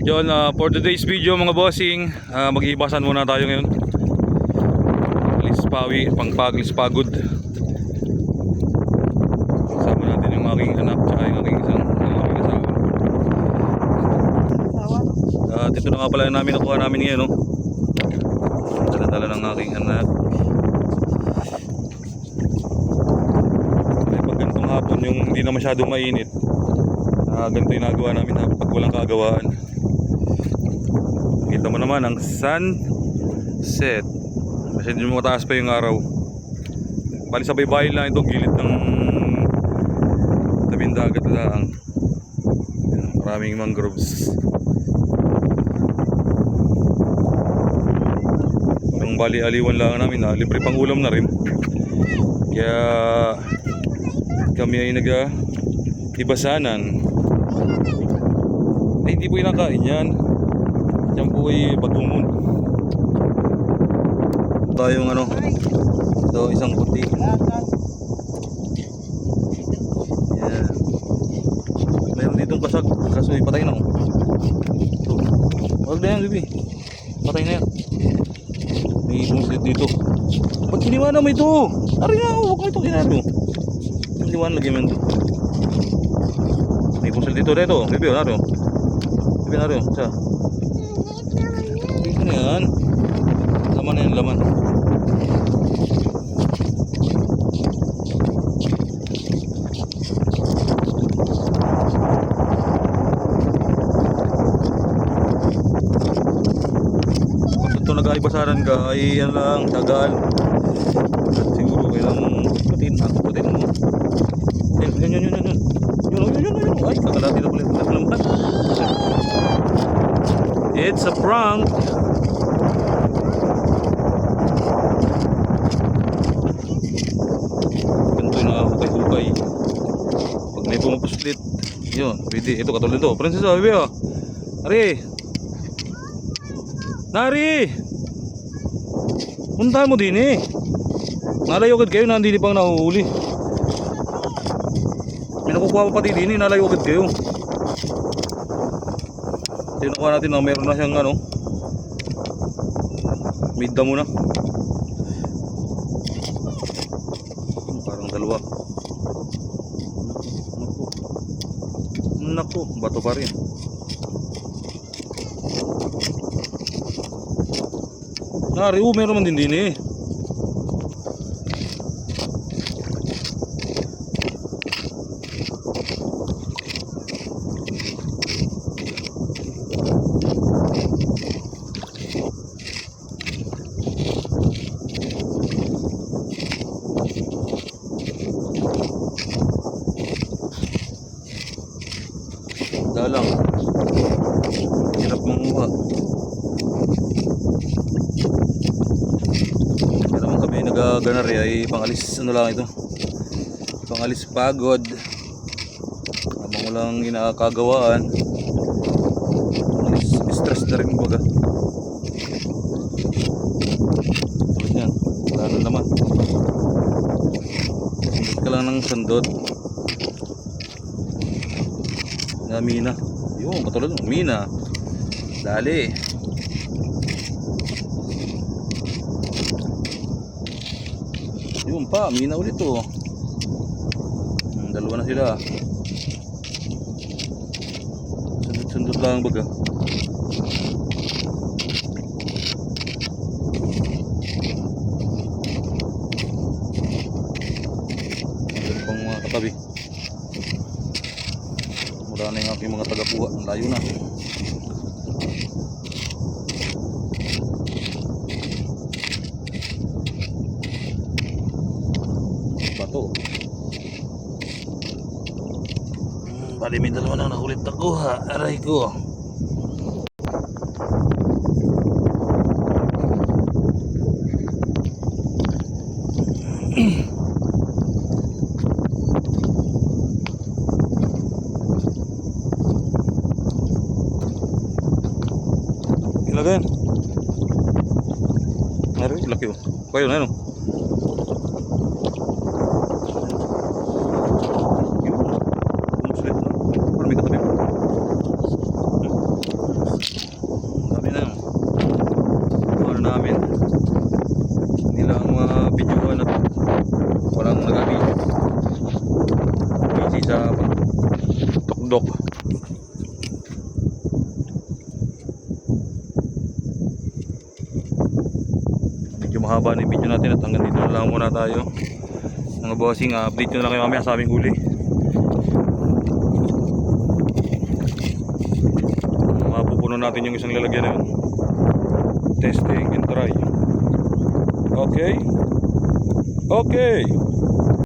Yun, for today's video mga bossing, mag-iibasan muna tayo ngayon. Lispawi, pagod. Kasama natin yung aking anak tsaka yung aking isang asawa. At ito na nga pala namin nakuha namin ngayon, no? Dala-dala ng aking anak. Ay, pag ganitong hapon yung hindi na masyadong mainit, ganito yung nagawa namin pag walang kagawaan. Kita mo naman ang sunset. Masyadong mataas pa yung araw. Bali sa baybayin lang ito, gilid ng tabing dagat lang. Maraming mangroves. Ang bali aliwan lang namin, libre pang ulam na rin. Kaya kami ay nag-ibasanan. Ay, hindi po inakain yan. Yan po ay batungon. Tayong ano, ito isang puti. Yan. Meron ditong kasag, kaso ipatay na. Ito. Huwag na yan, bibi. Patay na yan. May bumuslit dito. Pag kiniwana mo ito, ari nga, huwag mo ito kinalo. Kiniwana lagi mo ito. May bumuslit dito, dito. Bibi, naro. Bibi, naro. Sa. Ano yan? Laman na yan, laman. Pag ito nag-aibasaran ka ay yan lang, tagal. At siguro kailang putin mo. Yun. Ay, kakalati na pala. It's a prank. Ganito yung nakahukay-hukay. Pag may pumapuslit, yun, pwede. Ito katulad ito. Princess, baby, oh. Ari! Nari! Puntahan mo din eh. Nalayokad kayo, nandini pang nahuhuli. May nakukuha pa pati din eh, nalayokad kayo. Tinukuha natin na meron na siyang ano, may damo na. Parang dalawa. Naku, bato pa rin. Nari, meron man din eh. Dalang. Hirap manguha. Kaya naman kami nag-ganari ay pangalis ano lang ito. Pangalis pagod. Habang walang inakagawaan. Pangalis stress na rin baga. Tulad yan. Wala na naman. Sundot ka lang ng sundot. Mina. Yung katulad ng mina. Dali. Yung pa, mina ulit to. Dalawa na sila. Sundot lang baga. Meron pang mga katabi. Mura na yung aking mga tagapuha. Layo na. Bato. Bali may dalawa na nakulit nakuha. Aray ko. Ilagay. Aray, laki oh. Kayo na yun oh. Yun. Umuslit na. Parang may katabi. tukdok. Medyo mahaba na yung video natin at hanggang dito na lang muna tayo. Mga bossing, update nyo na lang kayo mamaya sa aming huli. Mapupuno natin yung isang lalagyan na yun. Testing and try. Okay. Okay.